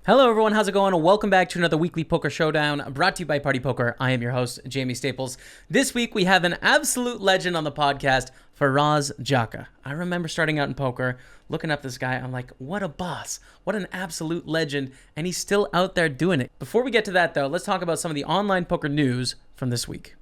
Hello everyone, how's it going? Welcome back to another Weekly Poker Showdown brought to you by Party Poker. I am your host, Jaime Staples. This week we have an absolute legend on the podcast, Faraz Jaka. I remember starting out in poker, looking up this guy, I'm like, what a boss, what an absolute legend, and he's still out there doing it. Before we get to that though, let's talk about some of the online poker news from this week.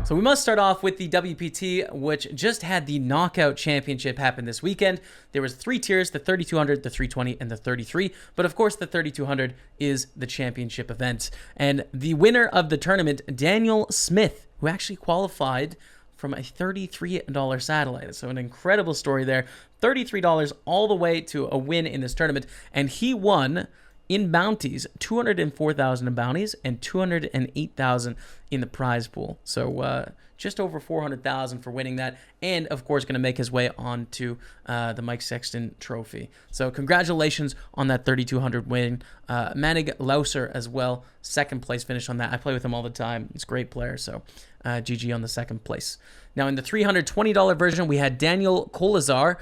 So we must start off with the WPT, which just had the Knockout Championship happen this weekend. There was 3 tiers, the 3200, the 320, and the 33. But of course, the 3200 is the championship event. And the winner of the tournament, Daniel Smith, who actually qualified from a $33 satellite. So an incredible story there. $33 all the way to a win in this tournament. And he won in bounties, 204,000 in bounties and 208,000 in the prize pool. So just over 400,000 for winning that, and of course going to make his way on to the Mike Sexton Trophy. So congratulations on that 3,200 win. Manig Lauser as well, second place finish on that. I play with him all the time. He's a great player, so GG on the second place. Now in the $320 version, we had Daniel Kolazar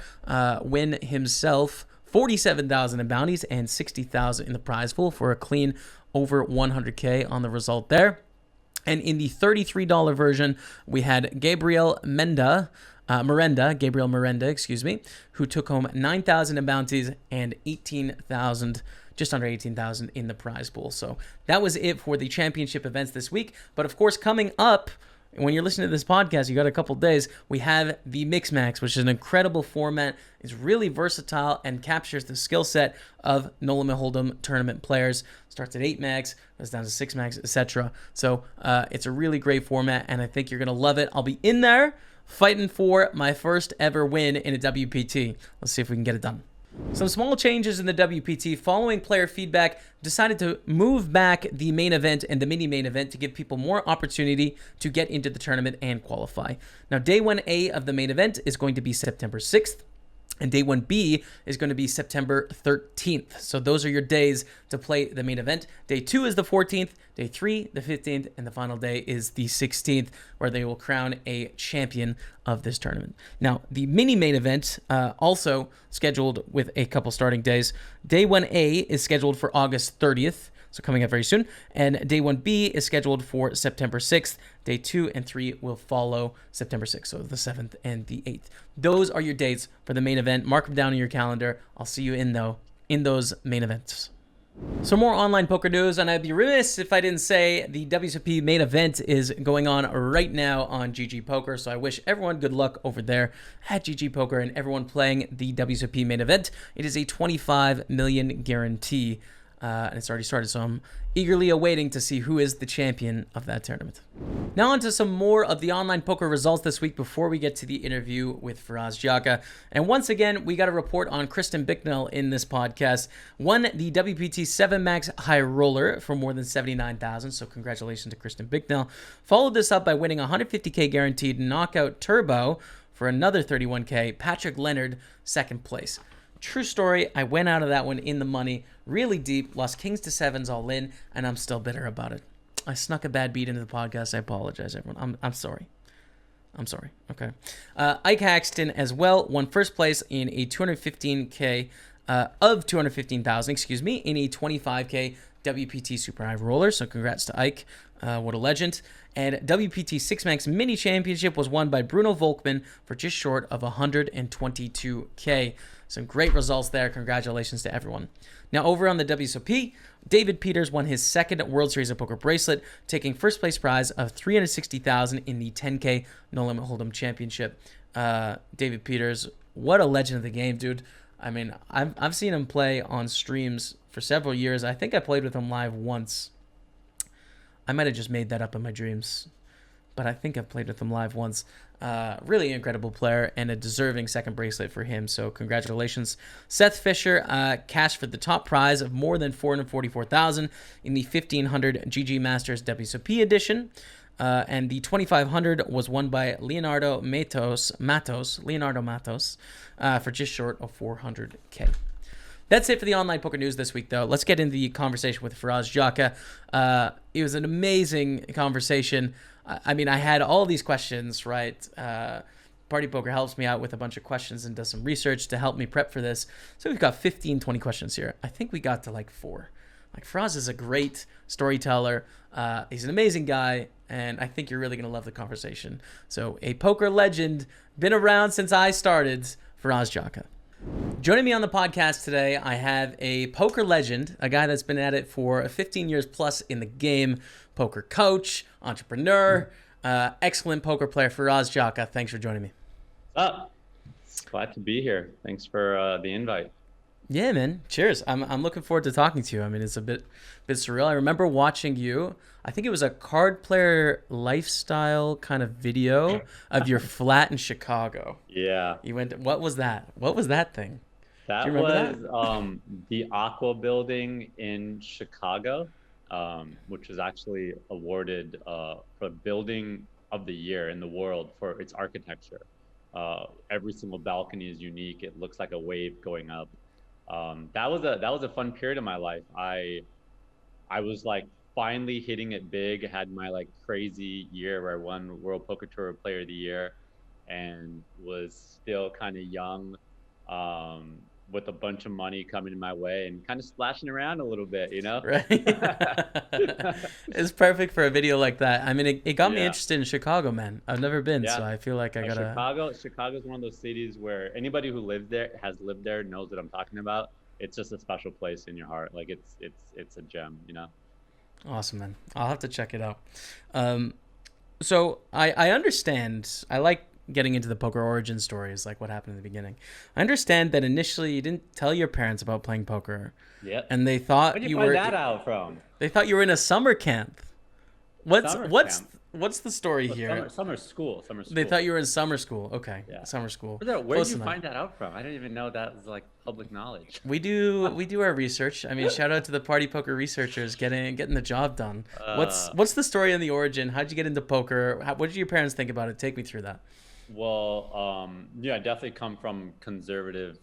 win himself 47,000 in bounties and 60,000 in the prize pool for a clean over 100K on the result there. And in the $33 version, we had Gabriel Miranda, who took home 9,000 in bounties and 18,000, just under 18,000 in the prize pool. So that was it for the championship events this week. But of course, coming up, when you're listening to this podcast, you got a couple days, we have the Mix Max, which is an incredible format. It's really versatile and captures the skill set of No Limit Hold'em tournament players. Starts at 8 max, goes down to 6 max, etc. So it's a really great format, and I think you're going to love it. I'll be in there fighting for my first ever win in a WPT. Let's see if we can get it done. Some small changes in the WPT following player feedback. Decided to move back the main event and the mini main event to give people more opportunity to get into the tournament and qualify. Now, day 1A of the main event is going to be September 6th. And day 1B is going to be September 13th. So those are your days to play the main event. Day 2 is the 14th, day 3, the 15th, and the final day is the 16th, where they will crown a champion of this tournament. Now, the mini main event also scheduled with a couple starting days. Day 1A is scheduled for August 30th. So coming up very soon. And day 1B is scheduled for September 6th. Day 2 and 3 will follow September 6th, so the 7th and the 8th. Those are your dates for the main event. Mark them down in your calendar. I'll see you in those main events. So more online poker news, and I'd be remiss if I didn't say the WSOP main event is going on right now on GG Poker. So I wish everyone good luck over there at GG Poker and everyone playing the WSOP main event. It is a 25 million guarantee. And it's already started, so I'm eagerly awaiting to see who is the champion of that tournament. Now on to some more of the online poker results this week before we get to the interview with Faraz Jaka. And once again, we got a report on Kristen Bicknell in this podcast. Won the WPT 7 Max High Roller for more than 79,000, so congratulations to Kristen Bicknell. Followed this up by winning 150K guaranteed Knockout Turbo for another 31K. Patrick Leonard, second place. True story, I went out of that one in the money, really deep, lost kings to sevens all in, and I'm still bitter about it. I snuck a bad beat into the podcast. I apologize, everyone. I'm sorry. I'm sorry. Okay. Ike Haxton as well won first place in a 215K of 215,000, in a 25K WPT Super High Roller. So congrats to Ike. What a legend. And WPT 6 Max Mini Championship was won by Bruno Volkmann for just short of 122K. Some great results there. Congratulations to everyone. Now over on the WSOP, David Peters won his second World Series of Poker bracelet, taking first place prize of 360,000 in the 10K No Limit Hold'em Championship. David Peters, what a legend of the game, dude. I mean, I've seen him play on streams for several years. I think I played with him live once. I might have just made that up in my dreams, but I think I've played with him live once. Really incredible player and a deserving second bracelet for him, so congratulations. Seth Fisher cashed for the top prize of more than 444,000 in the 1500 GG Masters WSOP edition. And the 2500 was won by Leonardo Matos for just short of 400K. That's it for the online poker news this week, though. Let's get into the conversation with Faraz Jaka. It was an amazing conversation. I mean, I had all these questions, right? Party Poker helps me out with a bunch of questions and does some research to help me prep for this. So we've got 15, 20 questions here. I think we got to like 4. Like, Faraz is a great storyteller. He's an amazing guy, and I think you're really going to love the conversation. So, a poker legend, been around since I started, Faraz Jaka. Joining me on the podcast today, I have a poker legend, a guy that's been at it for 15 years plus in the game, poker coach, entrepreneur, excellent poker player, Faraz Jaka. Thanks for joining me. What's up? Glad to be here. Thanks for the invite. Yeah, man. Cheers. I'm looking forward to talking to you. I mean, it's a bit surreal. I remember watching you. I think it was a card player lifestyle kind of video of your flat in Chicago. Yeah. You went. What was that? What was that thing? That was the Aqua Building in Chicago, which was actually awarded for Building of the Year in the world for its architecture. Every single balcony is unique. It looks like a wave going up. That was a fun period of my life. I was like finally hitting it big. Had my like crazy year where I won World Poker Tour Player of the Year, and was still kind of young, with a bunch of money coming my way and kind of splashing around a little bit, you know? Right. It's perfect for a video like that. I mean, it got me interested in Chicago, man. I've never been, so I feel like I gotta. Chicago's one of those cities where anybody who has lived there knows what I'm talking about. It's just a special place in your heart. Like it's a gem, you know? Awesome, man. I'll have to check it out. So I understand. I like getting into the poker origin stories, like what happened in the beginning. I understand that initially you didn't tell your parents about playing poker. Yep. And they thought Where'd you find that out from? They thought you were in a summer camp. What's the story here? Summer school. They thought you were in summer school. Okay. Yeah. Summer school. Where did you find that out from? I didn't even know that was like public knowledge. We do our research. I mean, shout out to the Party Poker researchers getting the job done. What's the story on the origin? How'd you get into poker? What did your parents think about it? Take me through that. Well, I definitely come from conservative,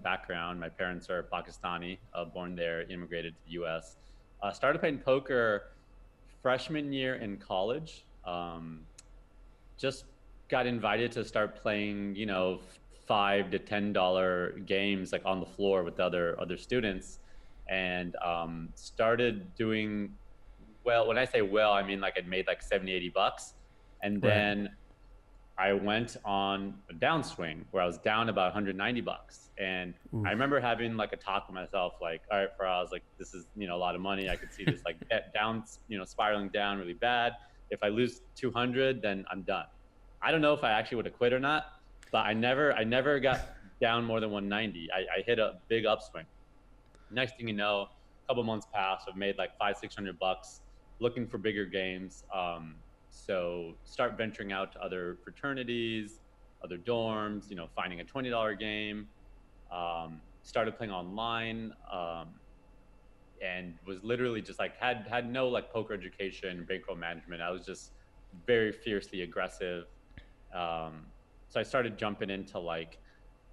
background. My parents are Pakistani, born there, immigrated to the U.S. Started playing poker freshman year in college. Just got invited to start playing, $5 to $10 games like on the floor with other students, and started doing well. When I say well, I mean like I'd made like $70-$80, and then I went on a downswing where I was down about $190. And I remember having like a talk with myself, like, all right, Faraz, like this is, a lot of money. I could see this like down, spiraling down really bad. If I lose 200, then I'm done. I don't know if I actually would have quit or not, but I never got down more than 190. I hit a big upswing. Next thing you know, a couple months passed. I've made like $500-$600 looking for bigger games. So start venturing out to other fraternities, other dorms, finding a $20 game, started playing online, and was literally just like, had no like poker education, bankroll management. I was just very fiercely aggressive. So I started jumping into like,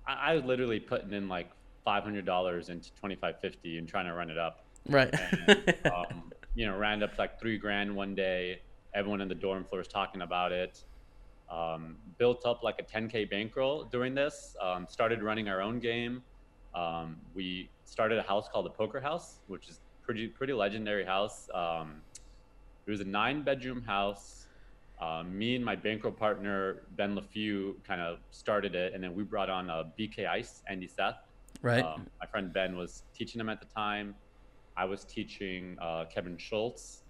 I was literally putting in like $500 into $25.50 and trying to run it up. Right. And, ran up to like $3,000 one day. Everyone in the dorm floor was talking about it. Built up like a 10K bankroll during this. Started running our own game. We started a house called the Poker House, which is pretty legendary house. It was a 9-bedroom house. Me and my bankroll partner Ben LeFew kind of started it, and then we brought on BK Ice, Andy Seth. Right. My friend Ben was teaching him at the time. I was teaching Kevin Schultz.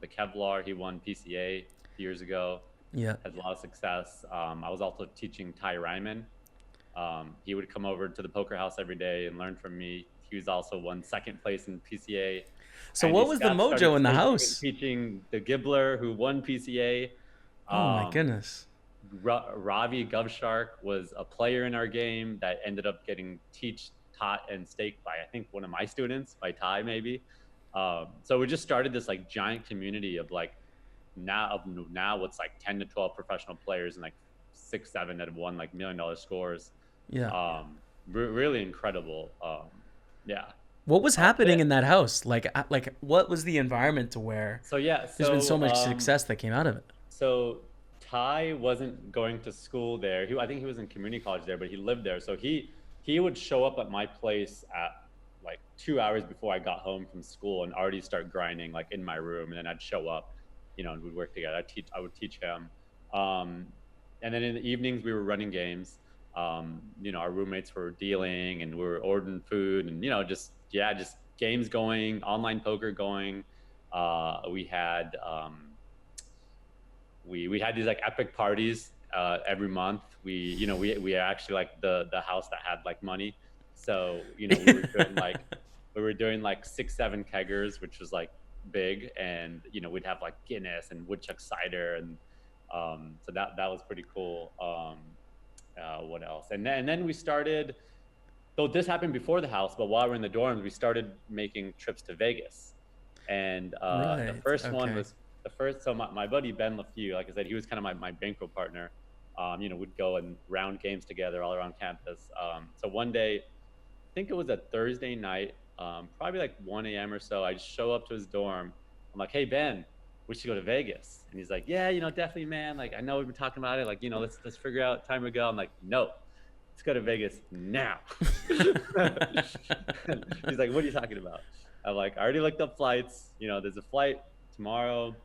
The Kevlar, he won PCA years ago. Yeah, had a lot of success. I was also teaching Ty Ryman. He would come over to the poker house every day and learn from me. He was also won second place in PCA. So what was the mojo in the house? Teaching the Gibbler, who won PCA. Oh my goodness. Ravi Govshark was a player in our game that ended up getting taught and staked by, I think, one of my students, by Ty maybe. So we just started this like giant community of like now what's like 10 to 12 professional players and like 6-7 that have won like $1 million scores. Yeah. Really incredible. Yeah. What was happening in that house? Like what was the environment to where there's been so much success that came out of it? So Ty wasn't going to school there. I think he was in community college there, but he lived there. So he would show up at my place at like 2 hours before I got home from school and already start grinding like in my room. And then I'd show up, and we'd work together. I would teach him. Um, and then in the evenings we were running games. Our roommates were dealing and we were ordering food and, just games going, online poker going. We had, we had these like epic parties every month. We actually like the house that had like money. So, we were doing like 6, 7 keggers, which was like big. And, we'd have like Guinness and woodchuck cider. And so that was pretty cool. What else? And then we started, though this happened before the house, but while we're in the dorms, we started making trips to Vegas. And the first one was so my buddy Ben LaFew, like I said, he was kind of my bankroll partner. We'd go and round games together all around campus. So one day, I think it was a Thursday night, probably like 1 a.m. or so, I just show up to his dorm. I'm like, hey, Ben, we should go to Vegas. And he's like, yeah, definitely, man. Like, I know we've been talking about it. Like, let's figure out time to go. I'm like, no, let's go to Vegas now. He's like, what are you talking about? I'm like, I already looked up flights. There's a flight tomorrow,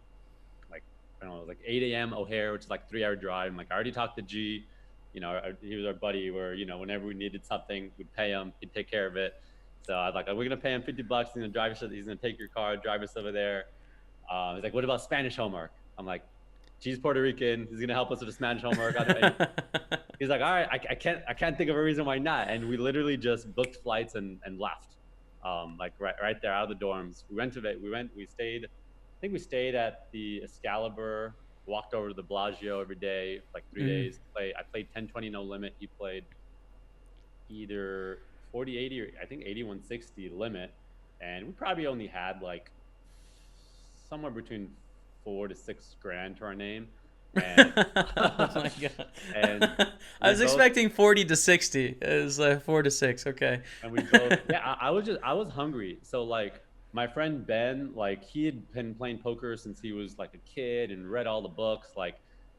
like, I don't know, it was like 8 a.m. O'Hare, which is like 3-hour drive. I'm like, I already talked to G. He was our buddy where, whenever we needed something, we'd pay him. He'd take care of it. So I was like, we're going to pay him $50. He's going to drive us. He's going to take your car, drive us over there. He's like, what about Spanish homework? I'm like, G's Puerto Rican. He's going to help us with the Spanish homework. He's like, all right, I can't think of a reason why not. And we literally just booked flights and left. Like right there out of the dorms. We stayed, I think we stayed at the Excalibur, walked over to the Bellagio every day, like 3 days. I played 10-20 no limit. He played either 40-80 or I think 81-60 limit. And we probably only had like somewhere between $4 to $6 grand to our name. And, oh my god! And I was expecting 40 to 60. It was 4 to 6. Okay. And we both, yeah. I was hungry. So like my friend Ben, like he had been playing poker since he was like a kid and read all the books. Like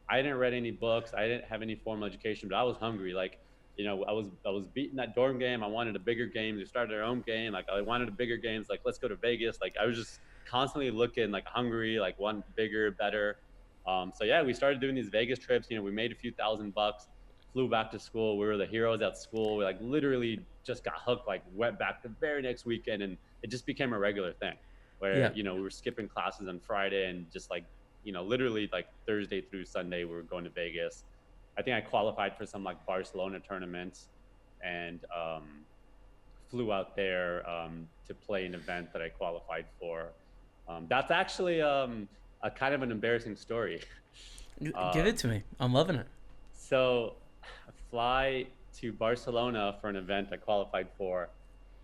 I didn't read any books. I didn't have any formal education, but I was hungry. Like I was beating that dorm game. I wanted a bigger game. We started our own game. Like I wanted a bigger games. Like let's go to Vegas. Like I was just constantly looking like hungry, like one bigger, better. So yeah, we started doing these Vegas trips. We made a few $1,000, flew back to school. We were the heroes at school. We like literally just got hooked, like went back the very next weekend, and it just became a regular thing where, we were skipping classes on Friday and just like, literally like Thursday through Sunday, we were going to Vegas. I think I qualified for some like Barcelona tournaments and flew out there to play an event that I qualified for. That's actually a kind of an embarrassing story. Give it to me. I'm loving it. So I fly to Barcelona for an event I qualified for.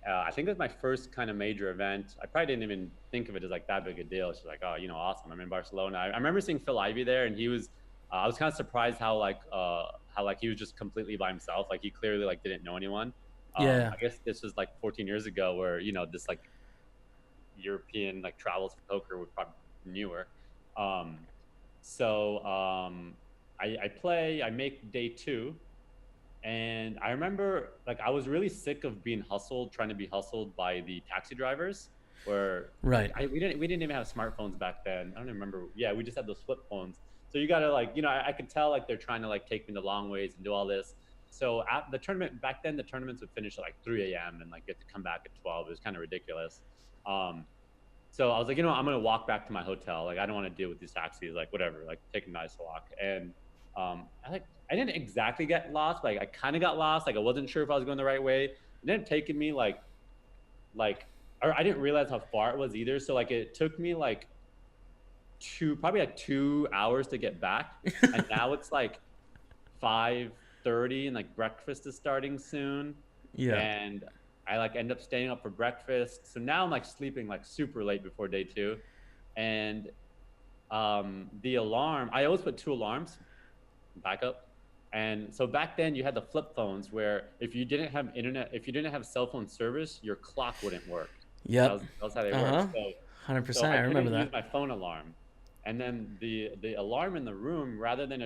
I think it was my first kind of major event. I probably didn't even think of it as like that big a deal. She's like, oh, awesome. I'm in Barcelona. I remember seeing Phil Ivey there, and he was, I was kind of surprised how he was just completely by himself. Like he clearly like didn't know anyone. Yeah. I guess this was like 14 years ago where, this like European like travels for poker were probably newer. I play, I make day 2. And I remember like I was really sick of being trying to be hustled by the taxi drivers where right. We didn't even have smartphones back then. I don't even remember. Yeah, we just had those flip phones. So you gotta like, I could tell like they're trying to like take me the long ways and do all this. So at the tournament back then, the tournaments would finish at like 3 a.m. and like get to come back at 12. It was kind of ridiculous. So I was like, I'm going to walk back to my hotel. Like, I don't want to deal with these taxis, like whatever, like take a nice walk. And I didn't exactly get lost. Like I kind of got lost. Like I wasn't sure if I was going the right way. It didn't take me or I didn't realize how far it was either. So like it took me like probably 2 hours to get back. And now it's like 5:30 and like breakfast is starting soon. Yeah. And I like end up staying up for breakfast. So now I'm like sleeping like super late before day 2. And the alarm, I always put 2 alarms backup. And so back then you had the flip phones where if you didn't have internet, if you didn't have cell phone service, your clock wouldn't work. Yeah. That was how they worked. So 100%. I remember that. Use my phone alarm. And then the alarm in the room, um, rather than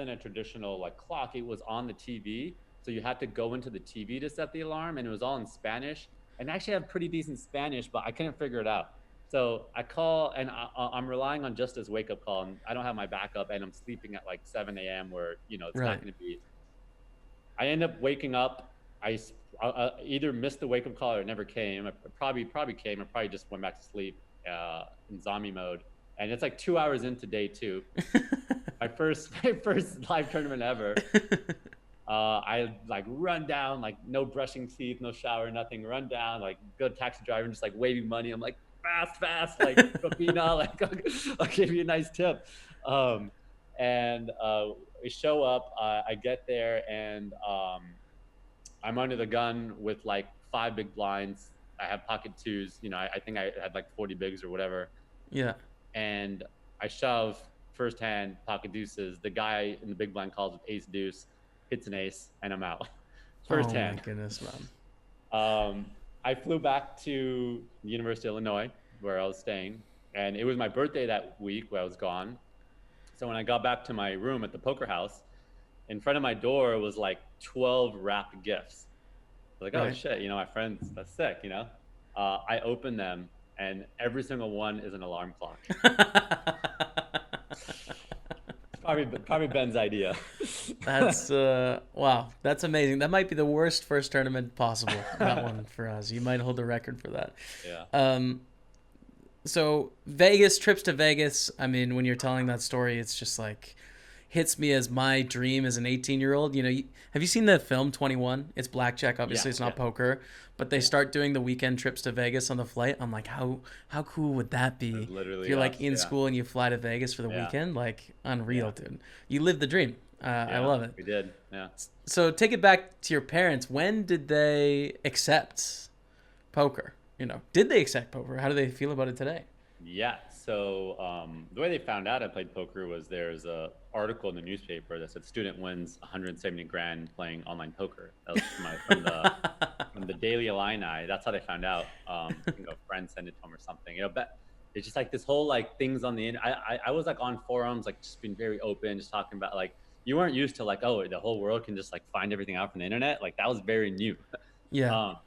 a traditional like clock, it was on the TV. So you had to go into the TV to set the alarm, and it was all in Spanish. And I actually have pretty decent Spanish, but I couldn't figure it out. So I call, and I'm relying on just this wake up call, and I don't have my backup, and I'm sleeping at like 7 a.m. where it's not Right. going to be. I end up waking up. Either missed the wake up call or it never came. I probably came. I probably just went back to sleep in zombie mode. And it's like 2 hours into day two. My first live tournament ever. I like run down, like no brushing teeth, no shower, nothing. Run down, like good taxi driver, and just like waving money. I'm like fast, like Copina, like I'll give you a nice tip. And we show up. I get there, and I'm under the gun with like 5 big blinds. I have pocket twos. I think I had like 40 bigs or whatever. Yeah. And I shove first hand pocket deuces. The guy in the big blind calls with ace deuce, hits an ace, and I'm out. First Oh hand. my goodness, man. I flew back to the University of Illinois where I was staying, and it was my birthday that week where I was gone. So when I got back to my room at the poker house, in front of my door was like 12 wrapped gifts. I was like, oh Right. shit, my friends, that's sick, I opened them, and every single one is an alarm clock. Probably Ben's idea. That's wow, that's amazing. That might be the worst first tournament possible. That one for us. You might hold the record for that. Yeah. So Vegas, trips to Vegas. I mean, when you're telling that story, it's just like hits me as my dream as an 18-year-old. Have you seen the film 21? It's blackjack. Obviously, Yeah, it's not yeah. poker, but they start doing the weekend trips to Vegas on the flight. I'm like, how cool would that be? It's If literally you're like us. in Yeah. school and you fly to Vegas for the Yeah. weekend, like unreal, Yeah. dude. You live the dream. I Yeah. love it. We did. Yeah. So take it back to your parents. When did they accept poker? Did they accept poker? How do they feel about it today? Yeah. So the way they found out I played poker was there's a article in the newspaper that said student wins 170 grand playing online poker. That was from the Daily Illini. That's how they found out. A friend sent it to them or something. But it's just like this whole like things on the internet. I was like on forums, like just being very open, just talking about like you weren't used to like, oh, the whole world can just like find everything out from the internet. Like that was very new. Yeah. um,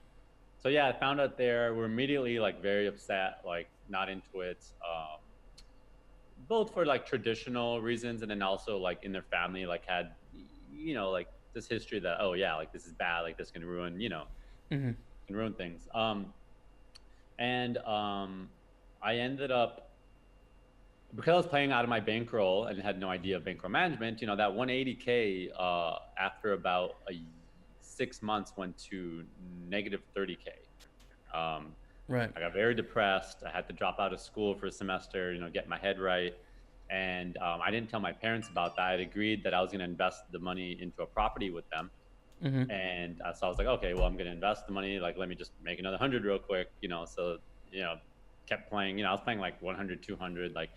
so yeah, I found out there. We're immediately like very upset, like not into it. Both for like traditional reasons, and then also like in their family, like had, like this history that, oh yeah, like this is bad, like this can ruin, Hmm. can ruin things. And I ended up, because I was playing out of my bankroll and had no idea of bankroll management, that 180K after about 6 months went to negative 30K. Right. I got very depressed. I had to drop out of school for a semester, get my head right. And I didn't tell my parents about that. I'd agreed that I was going to invest the money into a property with them. Hmm. And so I was like, okay, well, I'm going to invest the money. Like, let me just make another 100 real quick, So, kept playing, I was playing like 100, 200. Like,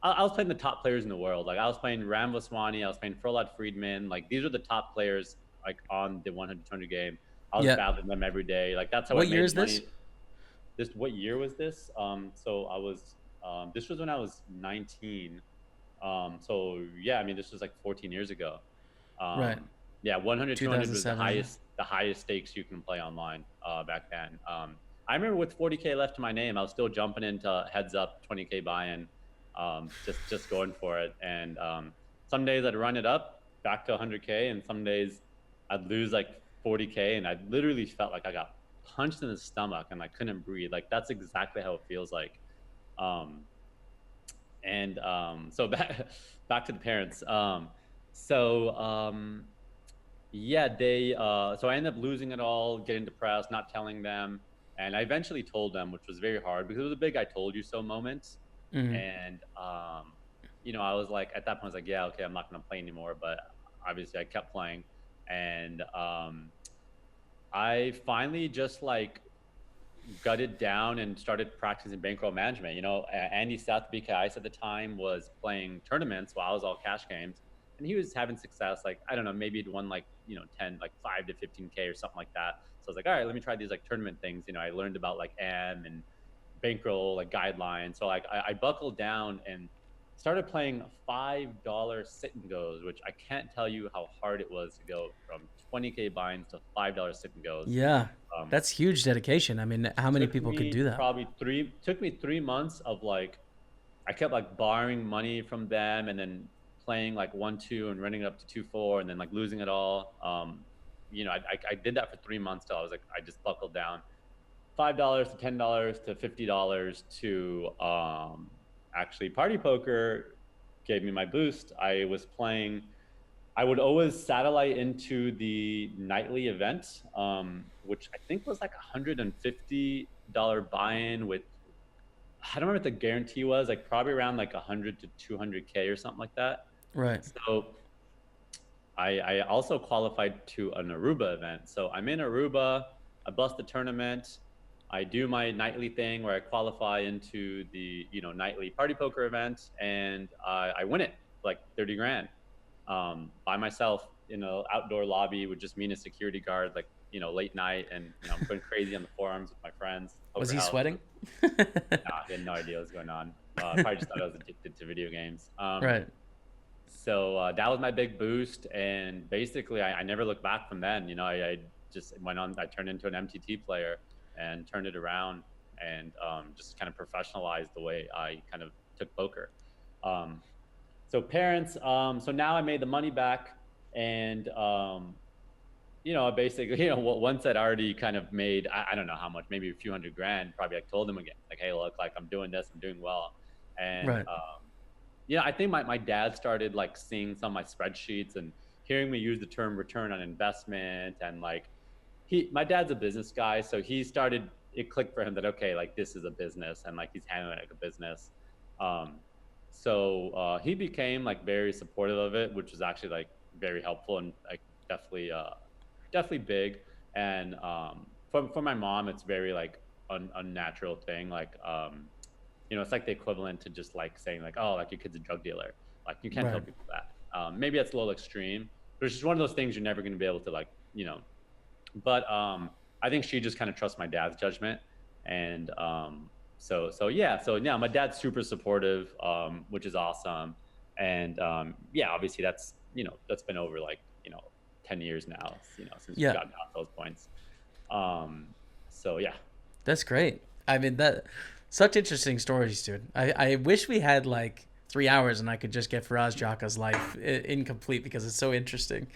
I was playing the top players in the world. Like, I was playing Ram Vaswani. I was playing Frohlad Friedman. Like, these are the top players, like, on the 100, 200 game. I was Yeah. battling them every day. Like, that's how I What year made is money. this? What year was this? So I was, this was when I was 19. So yeah, I mean, this was like 14 years ago. Right. Yeah, 100, 200 was the 2007. highest stakes you can play online back then. I remember with 40K left to my name, I was still jumping into heads up 20K buy-in, just going for it. And some days I'd run it up back to 100K, and some days I'd lose like 40K, and I literally felt like I got punched in the stomach and I couldn't breathe. Like that's exactly how it feels like. So back to the parents. Yeah, so I ended up losing it all, getting depressed, not telling them. And I eventually told them, which was very hard because it was a big I told you so moment. Hmm. And, I was like, at that point, I was like, yeah, okay, I'm not going to play anymore. But obviously I kept playing. And I finally just like gutted down and started practicing bankroll management. Andy South BKIs at the time was playing tournaments while I was all cash games, and he was having success. Like, I don't know, maybe he'd won like, 10, like 5 to 15K or something like that. So I was like, all right, let me try these like tournament things. I learned about like and bankroll like guidelines. So like I buckled down and started playing $5 sit and goes, which I can't tell you how hard it was to go from 20K binds to $5 sit and goes. Yeah, Um, that's huge dedication. I mean, how many took people could me do that? probably took me 3 months of like, I kept like borrowing money from them and then playing like 1-2 and running it up to 2-4 and then like losing it all. I did that for 3 months till I was like, I just buckled down. $5 to $10 to $50 to actually party poker gave me my boost. I was playing. I would always satellite into the nightly event, which I think was like $150 buy-in with, I don't remember what the guarantee was, like probably around like 100 to 200K or something like that. Right. So I also qualified to an Aruba event. So I'm in Aruba. I bust the tournament. I do my nightly thing where I qualify into the nightly party poker event, and I win it like 30 grand by myself in an outdoor lobby with just me and a security guard, like late night, and I'm going crazy on the forums with my friends. Was he House. sweating? Nah, I had no idea what was going on. Probably just thought I was addicted to video games. Right. So that was my big boost, and basically I never looked back from then. I just went on. I turned into an MTT player and turned it around, and just kind of professionalized the way I kind of took poker. So parents. So now I made the money back, and basically, once I'd already kind of made, I don't know how much, maybe a few hundred grand. Probably I told them again, like, hey, look, like I'm doing this, I'm doing well, and Right. I think my dad started like seeing some of my spreadsheets and hearing me use the term return on investment, and like my dad's a business guy, so it clicked for him that okay, like this is a business and like he's handling it like a business. So he became like very supportive of it, which was actually like very helpful and like definitely big. And for my mom, it's very like unnatural thing. Like it's like the equivalent to just like saying like, oh, like your kid's a drug dealer. Like you can't tell Right. people that. Maybe that's a little extreme, but it's just one of those things you're never going to be able to like, But I think she just kind of trusts my dad's judgment, and so yeah. So yeah, my dad's super supportive, which is awesome, and obviously that's been over like 10 years now, since we've Yeah. gotten past those points. So yeah. That's great. I mean, that such interesting stories, dude. I wish we had like 3 hours and I could just get Faraz Jaka's life incomplete because it's so interesting.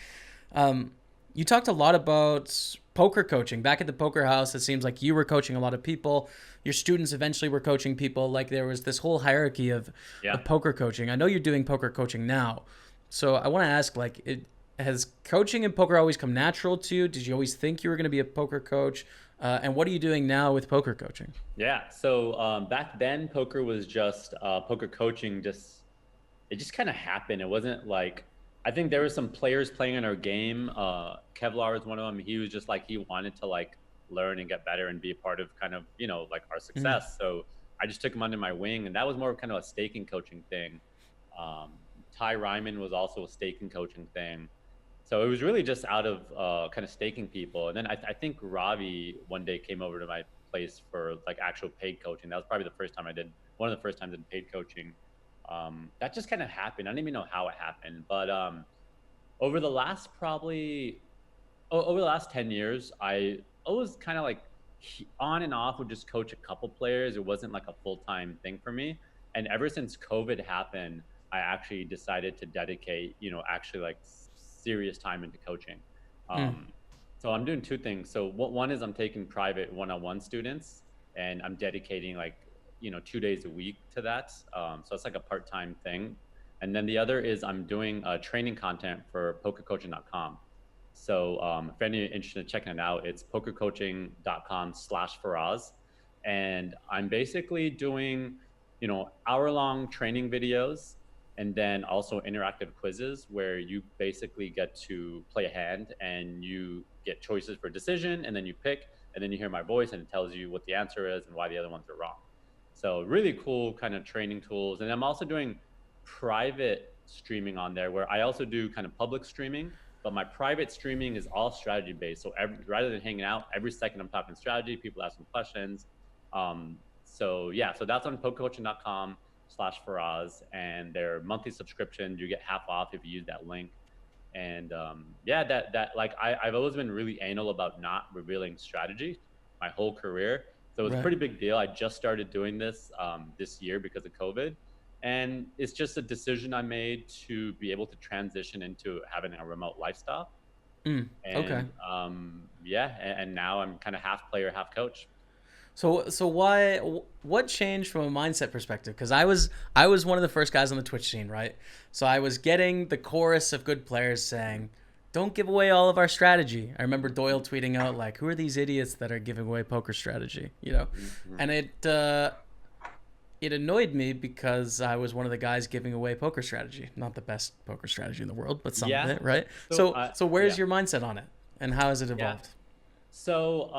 You talked a lot about poker coaching back at the poker house. It seems like you were coaching a lot of people. Your students eventually were coaching people. Like there was this whole hierarchy of poker coaching. I know you're doing poker coaching now, so I want to ask, like, has coaching in poker always come natural to you? Did you always think you were going to be a poker coach? And what are you doing now with poker coaching? Yeah. So back then, poker was just poker coaching. It just kind of happened. It wasn't like, I think there were some players playing in our game. Kevlar was one of them. He was just like, he wanted to like learn and get better and be a part of kind of like our success. So I just took him under my wing, and that was more kind of a staking coaching thing. Ty Ryman was also a staking coaching thing. So it was really just out of kind of staking people. And then I think Ravi one day came over to my place for like actual paid coaching. That was probably the first time one of the first times I did paid coaching. That just kind of happened. I don't even know how it happened, but over the last over the last 10 years, I always kind of like on and off would just coach a couple players. It wasn't like a full-time thing for me. And ever since COVID happened, I actually decided to dedicate, actually like serious time into coaching. So I'm doing two things. So one is I'm taking private one-on-one students, and I'm dedicating like 2 days a week to that. So it's like a part-time thing. And then the other is I'm doing training content for pokercoaching.com. So if any interested in checking it out, it's pokercoaching.com/Faraz. And I'm basically doing, hour-long training videos, and then also interactive quizzes where you basically get to play a hand and you get choices for decision, and then you pick, and then you hear my voice and it tells you what the answer is and why the other ones are wrong. So really cool kind of training tools. And I'm also doing private streaming on there, where I also do kind of public streaming, but my private streaming is all strategy based. So rather than hanging out, every second I'm talking strategy, people asking questions. So yeah, so that's on pokercoaching.com/Faraz, and their monthly subscription, you get half off if you use that link. And yeah, that like I've always been really anal about not revealing strategy my whole career. So it was a Right. pretty big deal. I just started doing this this year because of COVID. And it's just a decision I made to be able to transition into having a remote lifestyle. Okay. And yeah, and now I'm kind of half player, half coach. So why what changed from a mindset perspective? Because I was one of the first guys on the Twitch scene, right? So I was getting the chorus of good players saying, "Don't give away all of our strategy." I remember Doyle tweeting out like, "Who are these idiots that are giving away poker strategy?" You know, Mm-hmm. and it annoyed me because I was one of the guys giving away poker strategy, not the best poker strategy in the world, but some of Yeah. it, right? So So where's yeah, your mindset on it, and how has it yeah. evolved? So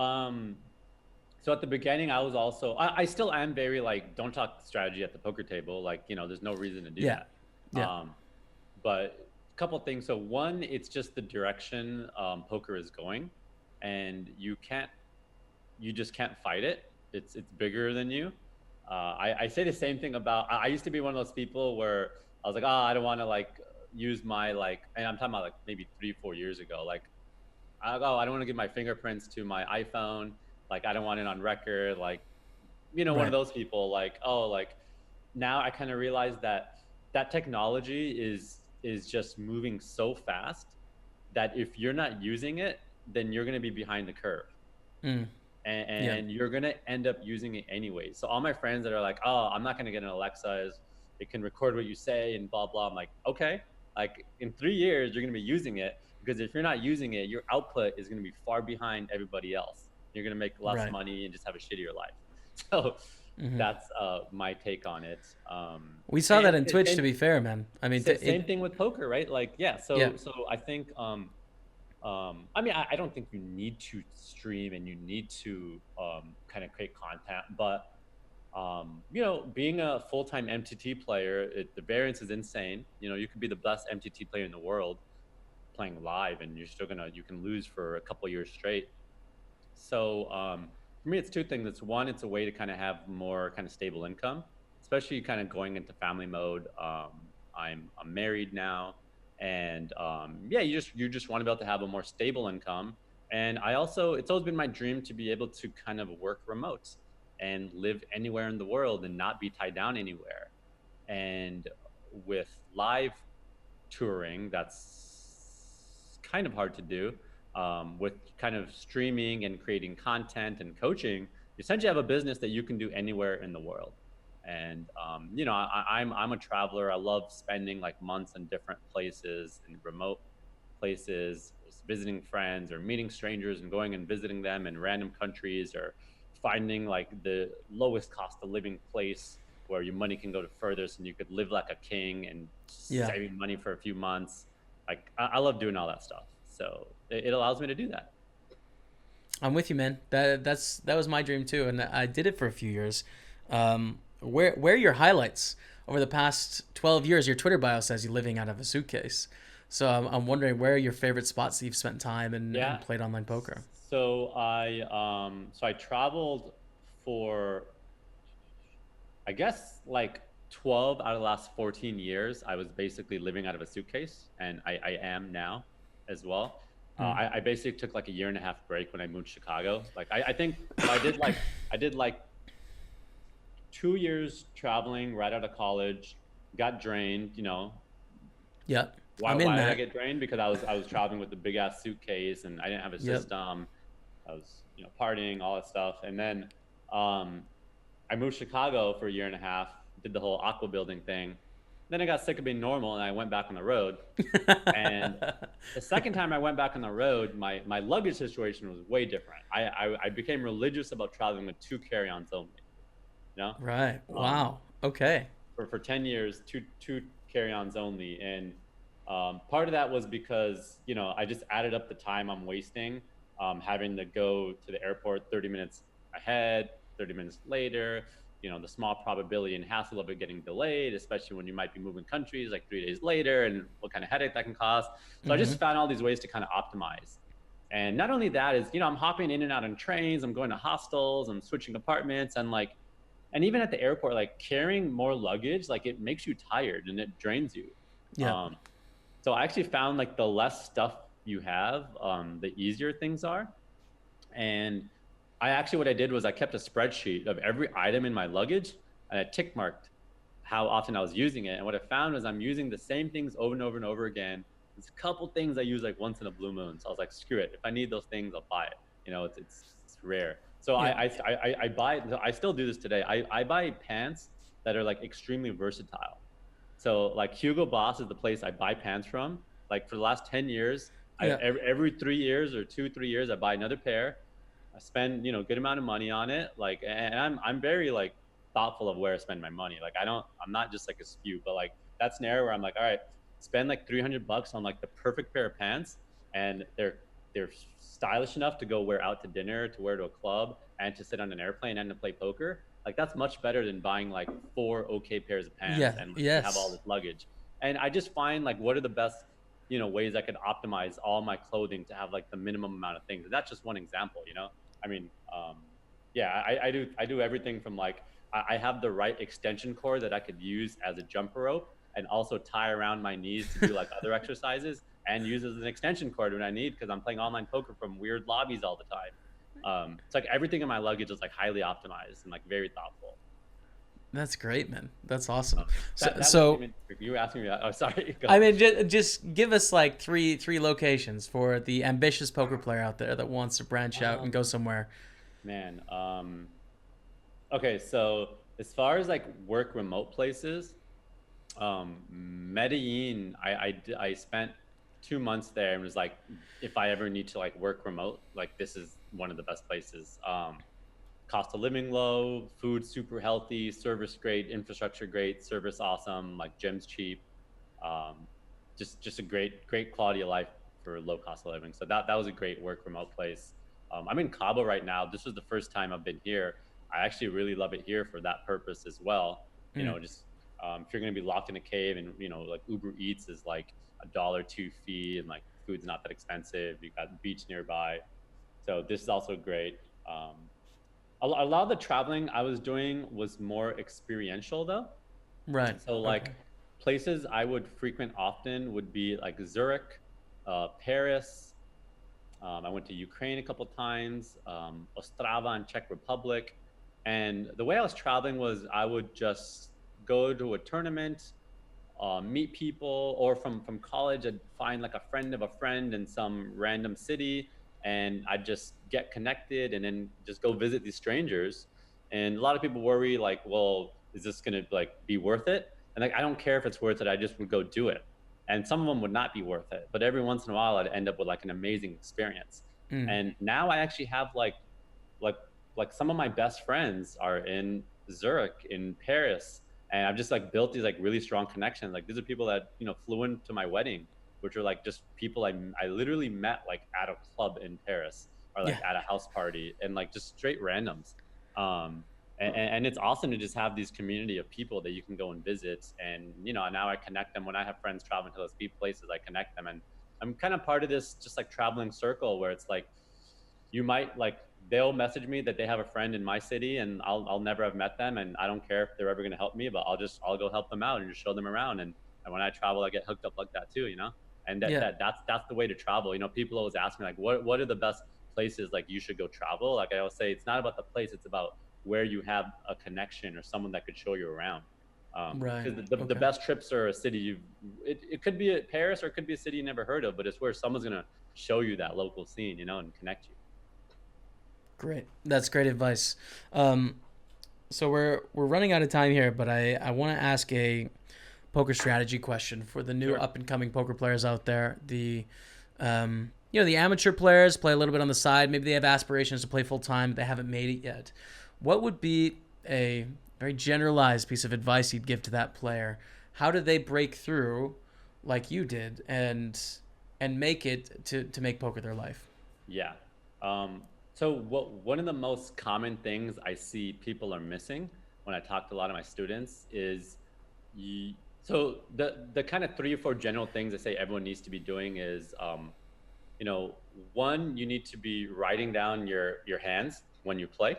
so at the beginning, I was also I still am very like don't talk strategy at the poker table. Like there's no reason to do Yeah, that. yeah, But a couple of things. So one, it's just the direction poker is going, and you just can't fight it. It's bigger than you. I say the same thing about. I used to be one of those people where I was like, oh, I don't want to like use my like, and I'm talking about like maybe 3 4 years ago. Like, I don't want to give my fingerprints to my iPhone. Like, I don't want it on record. Like, one of right. those people. Like, oh, like now I kind of realize that technology is just moving so fast that if you're not using it, then you're going to be behind the curve, Mm, yeah, and you're going to end up using it anyway. So all my friends that are like, oh, I'm not going to get an Alexa, it can record what you say and blah blah, I'm like, okay, like in 3 years you're going to be using it, because if you're not using it, your output is going to be far behind everybody else. You're going to make less right. money and just have a shittier life. So Hmm. that's my take on it. We saw that And in Twitch, to same be fair, man. I mean, same thing with poker, right? Like, yeah. yeah, So I think I mean, I don't think you need to stream and you need to kind of create content, but being a full-time MTT player, the variance is insane. You could be the best MTT player in the world playing live, and you can lose for a couple years straight. So for me, it's two things. It's one, it's a way to kind of have more kind of stable income, especially kind of going into family mode. I'm married now, and yeah, you just want to be able to have a more stable income. And it's always been my dream to be able to kind of work remote and live anywhere in the world and not be tied down anywhere. And with live touring, that's kind of hard to do. With kind of streaming and creating content and coaching, you essentially have a business that you can do anywhere in the world. And I'm a traveler. I love spending like months in different places, in remote places, visiting friends or meeting strangers and going and visiting them in random countries, or finding like the lowest cost of living place where your money can go to furthest and you could live like a king and yeah. saving money for a few months. Like, I love doing all that stuff. So it allows me to do that. I'm with you, man. That was my dream too, and I did it for a few years. Where are your highlights over the past 12 years? Your Twitter bio says you're living out of a suitcase. So I'm wondering where are your favorite spots that you've spent time and Yeah. played online poker. So I traveled for, I guess, like 12 out of the last 14 years. I was basically living out of a suitcase, and I am now as well. Mm. I basically took like a year and a half break when I moved to Chicago. Like, I think so. I did like 2 years traveling right out of college, got drained. Yep, Why I'm in why did I that. get drained? Because I was traveling with a big ass suitcase and I didn't have a Yep. system. I was partying, all that stuff, and then um, I moved to Chicago for a year and a half, did the whole aqua building thing. Then I got sick of being normal and I went back on the road. And the second time I went back on the road, my luggage situation was way different. I became religious about traveling with two carry-ons only. You know, Right. um, Wow. Okay. for 10 years, two carry-ons only, and part of that was because I just added up the time I'm wasting, having to go to the airport 30 minutes ahead, 30 minutes later. The small probability and hassle of it getting delayed, especially when you might be moving countries like 3 days later, and what kind of headache that can cause. So I Mm-hmm. just found all these ways to kind of optimize. And not only that is, I'm hopping in and out on trains, I'm going to hostels, I'm switching apartments, and like And even at the airport, like carrying more luggage, like it makes you tired and it drains you. Yeah. Um, so I actually found like the less stuff you have, the easier things are. And I actually, what I did was I kept a spreadsheet of every item in my luggage and I tick marked how often I was using it. And what I found was I'm using the same things over and over and over again. There's a couple things I use like once in a blue moon. So I was like, screw it. If I need those things, I'll buy it. You know, it's rare. So Yeah. I buy, I still do this today. I buy pants that are like extremely versatile. So like Hugo Boss is the place I buy pants from. Like for the last 10 years, Yeah. every 3 years or 2, 3 years, I buy another pair. I spend, good amount of money on it. Like, and I'm very like thoughtful of where I spend my money. Like I'm not just like a spew, but like that scenario where I'm like, all right, spend like $300 on like the perfect pair of pants, and they're stylish enough to go wear out to dinner, to wear to a club, and to sit on an airplane and to play poker. Like that's much better than buying like four okay pairs of pants Yeah. and like you have all Yes. this luggage. And I just find like what are the best ways I could optimize all my clothing to have like the minimum amount of things. And that's just one example. I mean, yeah, I do everything from like I have the right extension cord that I could use as a jumper rope and also tie around my knees to do like other exercises and use as an extension cord when I need, because I'm playing online poker from weird lobbies all the time. It's like everything in my luggage is like highly optimized and like very thoughtful. That's great, man. That's awesome. So, That was so even, you were asking me that. Oh, sorry. Go I ahead. mean, just give us like three locations for the ambitious poker player out there that wants to branch out and go Um, somewhere. man. Okay, so as far as like work remote places, Medellin, I spent 2 months there and was like, if I ever need to like work remote, like this is one of the best places. Cost of living low, food super healthy, service great, infrastructure great, service awesome, like gyms cheap. Um, just a great quality of life for low cost of living. So that was a great work remote place. I'm in Cabo right now. This was the first time I've been here. I actually really love it here for that purpose as well. Mm. Just if you're going to be locked in a cave and like Uber Eats is like $1 2 fee and like food's not that expensive. You got the beach nearby, so this is also great. A lot of the traveling I was doing was more experiential though. Right. So Okay. like places I would frequent often would be like Zurich, Paris. I went to Ukraine a couple times, Ostrava in Czech Republic. And the way I was traveling was I would just go to a tournament, meet people, or from college, I'd find like a friend of a friend in some random city, and I'd just get connected and then just go visit these strangers. And a lot of people worry like, well, is this gonna like be worth it? And like, I don't care if it's worth it. I just would go do it. And some of them would not be worth it, but every once in a while, I'd end up with like an amazing experience. Mm. And now I actually have like like some of my best friends are in Zurich, in Paris, and I've just like built these like really strong connections. Like these are people that flew into my wedding, which are like just people I literally met like at a club in Paris or Yeah. like at a house party, and like just straight randoms. Um, and it's awesome to just have these community of people that you can go and visit, and now I connect them when I have friends traveling to those places. I connect them, and I'm kind of part of this just like traveling circle where it's like you might like they'll message me that they have a friend in my city and I'll never have met them, and I don't care if they're ever going to help me, but I'll go help them out and just show them around. And when I travel, I get hooked up like that too. And Yeah. that's the way to travel. People always ask me like what are the best places like you should go travel. Like I always say, it's not about the place, it's about where you have a connection or someone that could show you around. Right. Because the Okay. best trips are a city it could be at Paris or it could be a city you never heard of, but it's where someone's going to show you that local scene, and connect you. Great. That's great advice. Um, so we're running out of time here, but I want to ask a poker strategy question for the new Sure. up and coming poker players out there. The amateur players play a little bit on the side. Maybe they have aspirations to play full time, but they haven't made it yet. What would be a very generalized piece of advice you'd give to that player? How do they break through, like you did, and make it to make poker their life? Yeah. So one of the most common things I see people are missing when I talk to a lot of my students is so the kind of 3 or 4 general things I say everyone needs to be doing is you know one, you need to be writing down your hands when you play.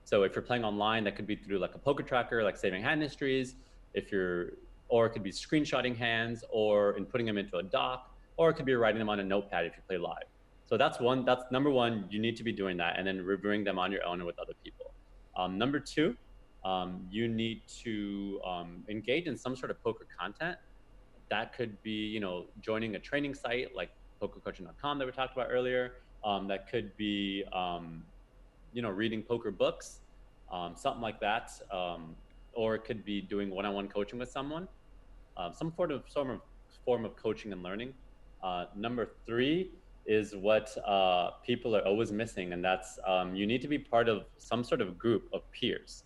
So if you're playing online, that could be through like a poker tracker, like saving hand histories, or it could be screenshotting hands or in putting them into a doc, or it could be writing them on a notepad if you play live. So that's number one, you need to be doing that, and then reviewing them on your own and with other people. Number two, you need to engage in some sort of poker content. That could be, joining a training site like pokercoaching.com that we talked about earlier. That could be, reading poker books, something like that. Or it could be doing one-on-one coaching with someone, some form of coaching and learning. Number three is what people are always missing, and that's you need to be part of some sort of group of peers,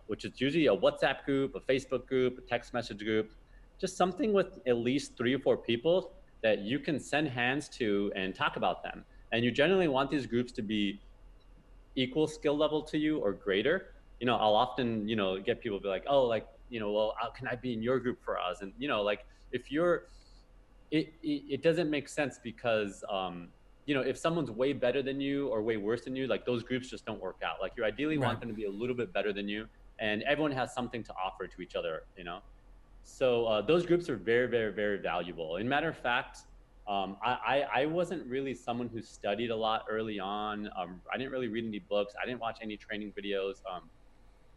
which is usually a WhatsApp group, a Facebook group, a text message group, just something with at least 3 or 4 people that you can send hands to and talk about them. And you generally want these groups to be equal skill level to you or greater. I'll often, get people be like, oh, like, well, how can I be in your group for us? And, like if you're, it doesn't make sense because, if someone's way better than you or way worse than you, like those groups just don't work out. Like you ideally want them to be a little bit better than you, and everyone has something to offer to each other, So those groups are very, very, very valuable. In matter of fact, I wasn't really someone who studied a lot early on. I didn't really read any books. I didn't watch any training videos.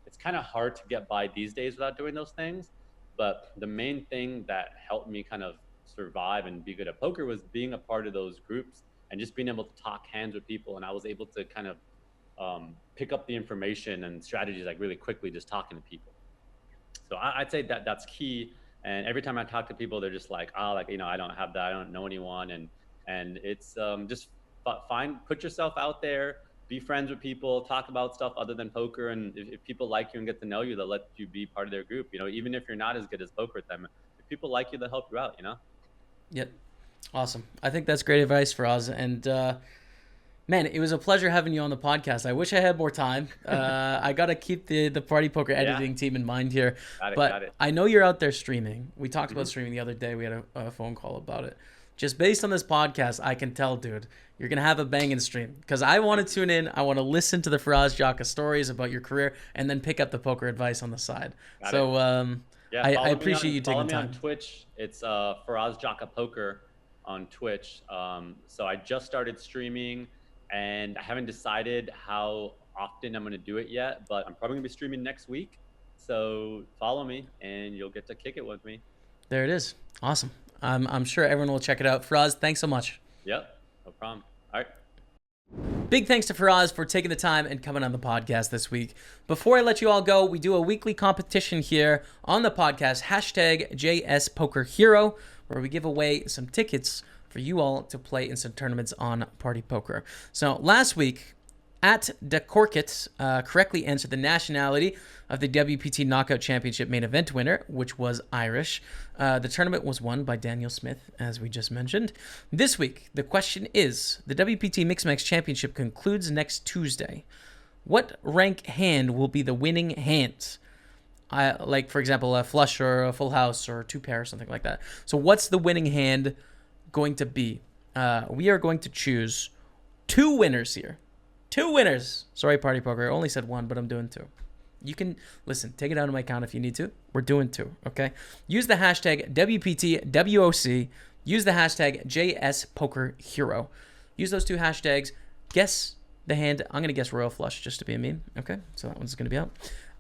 It's kind of hard to get by these days without doing those things. But the main thing that helped me kind of survive and be good at poker was being a part of those groups and just being able to talk hands with people. And I was able to kind of pick up the information and strategies like really quickly just talking to people. So I'd say that that's key. And every time I talk to people, they're just like, oh, like, I don't have that. I don't know anyone. And it's just put yourself out there, be friends with people, talk about stuff other than poker. And if people like you and get to know you, they'll let you be part of their group. Even if you're not as good as poker with them, if people like you, they'll help you out, Yep. Awesome. I think that's great advice for us. And, man, it was a pleasure having you on the podcast. I wish I had more time. I got to keep the party poker editing team in mind here. Got it. I know you're out there streaming. We talked about streaming the other day. We had a phone call about it. Just based on this podcast, I can tell, dude, you're going to have a banging stream. Because I want to tune in. I want to listen to the Faraz Jaka stories about your career and then pick up the poker advice on the side. I appreciate you taking time. Follow me on Twitch. It's Faraz Jaka Poker on Twitch. So I just started streaming. And I haven't decided how often I'm going to do it yet, but I'm probably going to be streaming next week. So follow me and you'll get to kick it with me. There it is. Awesome. I'm sure everyone will check it out. Faraz, thanks so much. Yep, no problem. All right. Big thanks to Faraz for taking the time and coming on the podcast this week. Before I let you all go, we do a weekly competition here on the podcast, #JSPokerHero, where we give away some tickets for you all to play in some tournaments on Party Poker. So last week, at DeCorkit correctly answered the nationality of the WPT Knockout Championship main event winner, which was Irish. The tournament was won by Daniel Smith, as we just mentioned. This week, the question is, the WPT Mixed Max Championship concludes next Tuesday. What rank hand will be the winning hand? Like, for example, a flush or a full house or 2 pair or something like that. So what's the winning hand going to be? We are going to choose 2 winners here. 2 winners. Sorry, Party Poker. I only said 1, but I'm doing 2. You can, listen, take it out of my account if you need to. We're doing 2, okay? Use the hashtag WPTWOC. Use the hashtag JSPokerHero. Use those 2 hashtags. Guess the hand. I'm going to guess Royal Flush just to be a meme, okay? So that one's going to be out.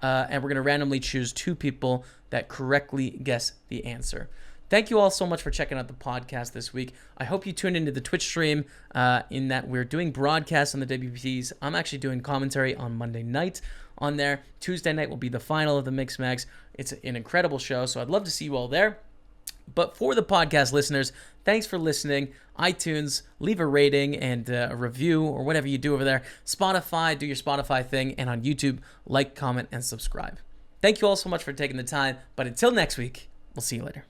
And we're going to randomly choose 2 people that correctly guess the answer. Thank you all so much for checking out the podcast this week. I hope you tune into the Twitch stream in that we're doing broadcasts on the WPTs. I'm actually doing commentary on Monday night on there. Tuesday night will be the final of the Mix Mags. It's an incredible show, so I'd love to see you all there. But for the podcast listeners, thanks for listening. iTunes, leave a rating and a review or whatever you do over there. Spotify, do your Spotify thing. And on YouTube, like, comment, and subscribe. Thank you all so much for taking the time. But until next week, we'll see you later.